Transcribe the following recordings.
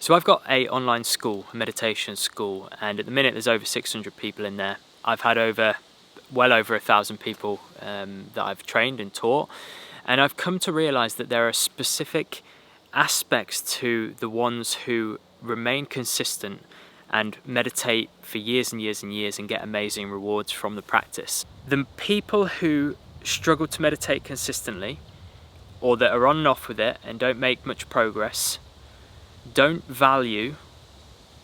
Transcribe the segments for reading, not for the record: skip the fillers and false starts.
So I've got a online school, a meditation school, and at the minute there's over 600 people in there. I've had well over 1,000 people that I've trained and taught, and I've come to realise that there are specific aspects to the ones who remain consistent and meditate for years and years and years and get amazing rewards from the practice. The people who struggle to meditate consistently, or that are on and off with it and don't make much progress, don't value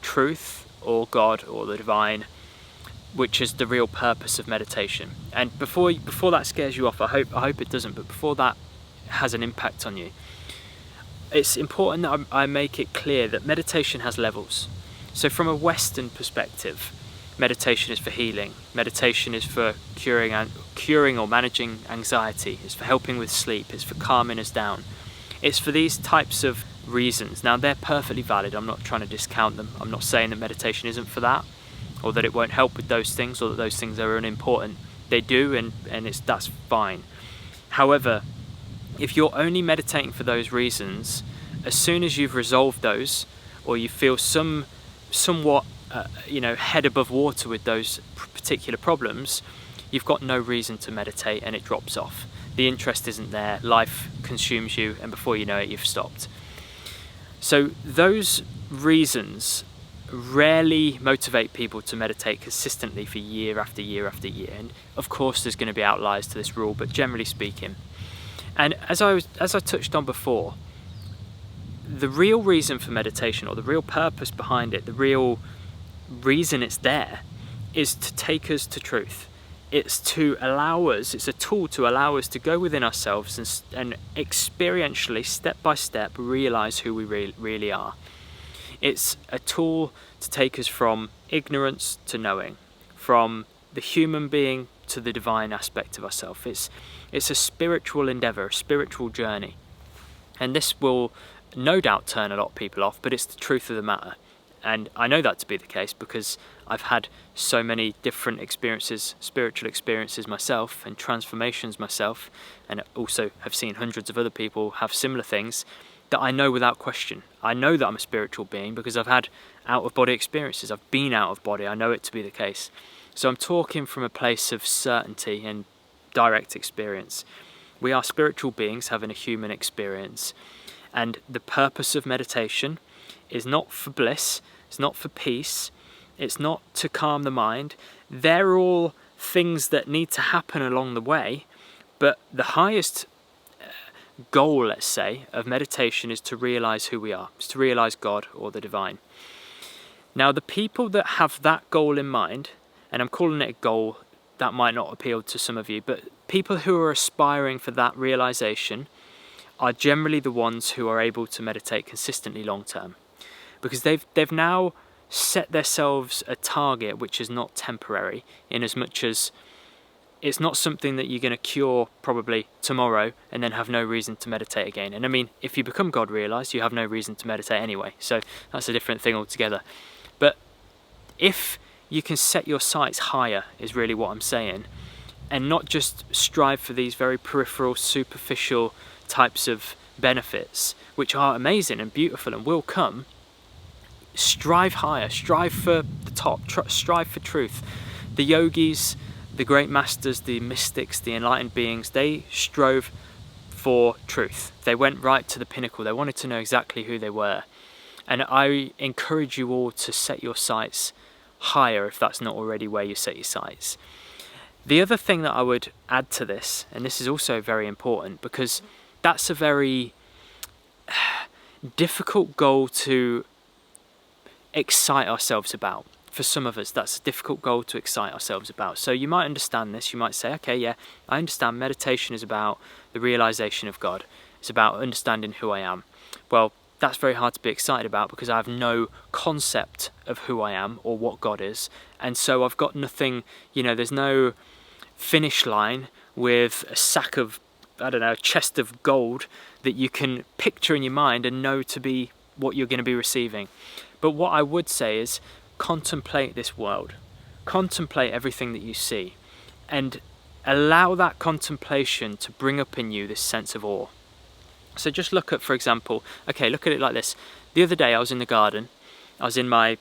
truth or God or the divine, which is the real purpose of meditation. And before that scares you off, I hope it doesn't, but before that has an impact on you, it's important that I make it clear that meditation has levels. So from a Western perspective, meditation is for healing, meditation is for curing or managing anxiety, it's for helping with sleep, it's for calming us down. It's for these types of reasons. Now, they're perfectly valid. I'm not trying to discount them. I'm not saying that meditation isn't for that, or that it won't help with those things, or that those things are unimportant. They do, and that's fine. However, if you're only meditating for those reasons, as soon as you've resolved those, or you feel somewhat head above water with those particular problems, you've got no reason to meditate, and it drops off. The interest isn't there, life consumes you, and before you know it, you've stopped. So those reasons rarely motivate people to meditate consistently for year after year after year. And of course there's going to be outliers to this rule, but generally speaking. And as I touched on before, the real reason for meditation, or the real purpose behind it, the real reason it's there, is to take us to truth. It's a tool to allow us to go within ourselves and experientially, step by step, realise who we really are. It's a tool to take us from ignorance to knowing, from the human being to the divine aspect of ourselves. It's a spiritual endeavour, a spiritual journey. And this will no doubt turn a lot of people off, but it's the truth of the matter. And I know that to be the case because I've had so many different experiences, spiritual experiences myself, and transformations myself, and also have seen hundreds of other people have similar things, that I know without question. I know that I'm a spiritual being because I've had out-of-body experiences. I've been out of body. I know it to be the case. So I'm talking from a place of certainty and direct experience. We are spiritual beings having a human experience. And the purpose of meditation is not for bliss, it's not for peace, it's not to calm the mind. They're all things that need to happen along the way, but the highest goal, let's say, of meditation is to realise who we are, is to realise God or the divine. Now, the people that have that goal in mind, and I'm calling it a goal, that might not appeal to some of you, but people who are aspiring for that realisation are generally the ones who are able to meditate consistently long term, because they've now set themselves a target which is not temporary, in as much as it's not something that you're going to cure probably tomorrow and then have no reason to meditate again. And I mean, if you become God realised, you have no reason to meditate anyway, so that's a different thing altogether. But if you can set your sights higher, is really what I'm saying, and not just strive for these very peripheral, superficial types of benefits, which are amazing and beautiful and will come. Strive higher, strive for the top, strive for truth. The yogis, the great masters, the mystics, the enlightened beings, they strove for truth. They went right to the pinnacle. They wanted to know exactly who they were. And I encourage you all to set your sights higher if that's not already where you set your sights. The other thing that I would add to this, and this is also very important, because that's a very difficult goal to excite ourselves about. For some of us, that's a difficult goal to excite ourselves about. So you might understand this. You might say, okay, yeah, I understand meditation is about the realization of God. It's about understanding who I am. Well, that's very hard to be excited about because I have no concept of who I am or what God is. And so I've got nothing, there's no finish line with a sack of, a chest of gold that you can picture in your mind and know to be what you're going to be receiving. But what I would say is contemplate this world. Contemplate everything that you see. And allow that contemplation to bring up in you this sense of awe. So just look at, for example, look at it like this. The other day I was in the garden. I was in my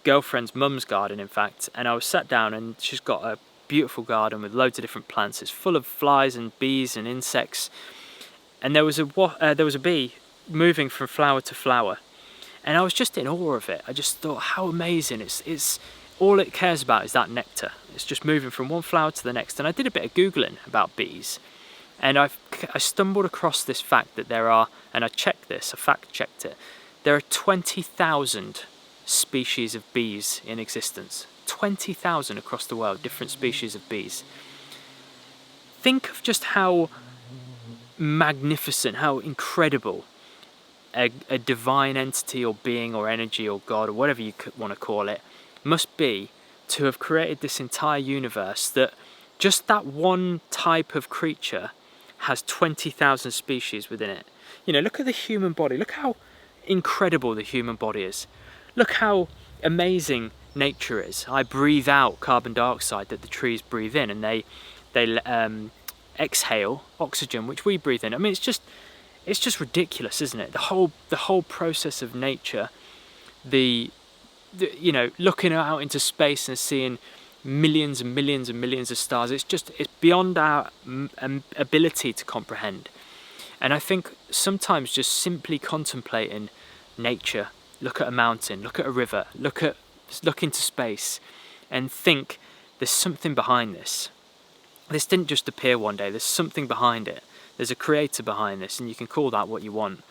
girlfriend's mum's garden, in fact, and I was sat down, and she's got a beautiful garden with loads of different plants. It's full of flies and bees and insects, and there was a bee moving from flower to flower, and I was just in awe of it. I just thought, how amazing! It's all it cares about is that nectar. It's just moving from one flower to the next. And I did a bit of googling about bees, and I stumbled across this fact that there are, and I checked this, I fact checked it, there are 20,000 species of bees in existence. 20,000 across the world, different species of bees. Think of just how magnificent, how incredible a divine entity or being or energy or God or whatever you want to call it must be to have created this entire universe, that just that one type of creature has 20,000 species within it. You know, look at the human body. Look how incredible the human body is. Look how amazing nature is. I breathe out carbon dioxide that the trees breathe in, and they exhale oxygen, which we breathe in. I mean, it's just ridiculous, isn't it? The whole process of nature, you know, looking out into space and seeing millions and millions and millions of stars. It's beyond our ability to comprehend. And I think sometimes just simply contemplating nature, look at a mountain, look at a river, look into space, and think there's something behind this. This didn't just appear one day. There's something behind it. There's a creator behind this, and you can call that what you want.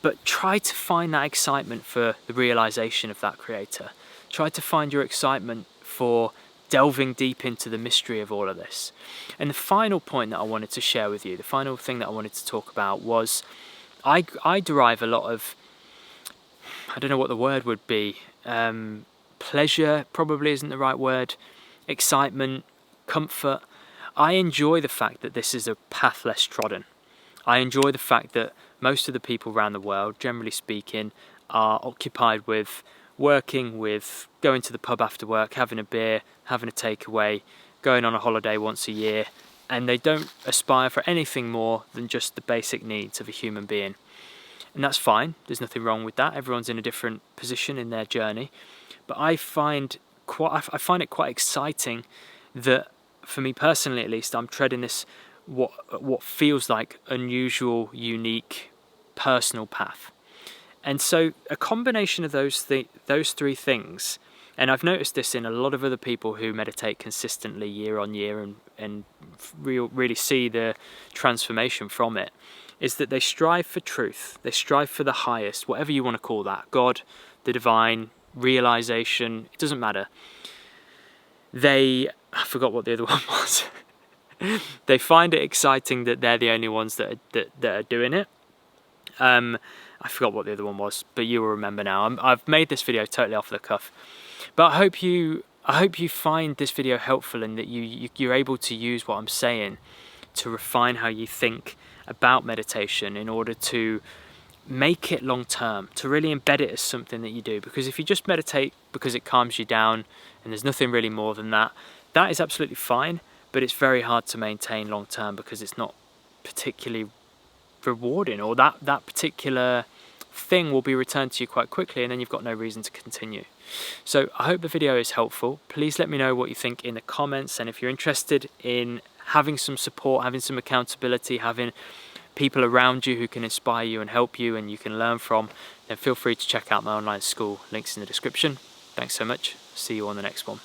But try to find that excitement for the realization of that creator. Try to find your excitement for delving deep into the mystery of all of this. And the final point that I wanted to share with you, the final thing that I wanted to talk about was I derive a lot of, I don't know what the word would be, pleasure probably isn't the right word, excitement, comfort. I enjoy the fact that this is a path less trodden. I enjoy the fact that most of the people around the world, generally speaking, are occupied with working, with going to the pub after work, having a beer, having a takeaway, going on a holiday once a year, and they don't aspire for anything more than just the basic needs of a human being. And that's fine, there's nothing wrong with that. Everyone's in a different position in their journey. But I find it quite exciting that, for me personally at least, I'm treading this what feels like unusual, unique, personal path. And so a combination of those three things, and I've noticed this in a lot of other people who meditate consistently year on year and really see the transformation from it, is that they strive for truth, they strive for the highest, whatever you want to call that, God, the divine, realization, it doesn't matter. I forgot what the other one was. They find it exciting that they're the only ones that are doing it. I forgot what the other one was, but you will remember now. I've made this video totally off the cuff, but I hope you find this video helpful, and that you're able to use what I'm saying to refine how you think about meditation in order to make it long term, to really embed it as something that you do. Because if you just meditate because it calms you down and there's nothing really more than that, that is absolutely fine, but it's very hard to maintain long term because it's not particularly rewarding, or that particular thing will be returned to you quite quickly, and then you've got no reason to continue. So I hope the video is helpful. Please let me know what you think in the comments, and if you're interested in having some support, having some accountability, having people around you who can inspire you and help you and you can learn from, then feel free to check out my online school. Links in the description. Thanks so much. See you on the next one.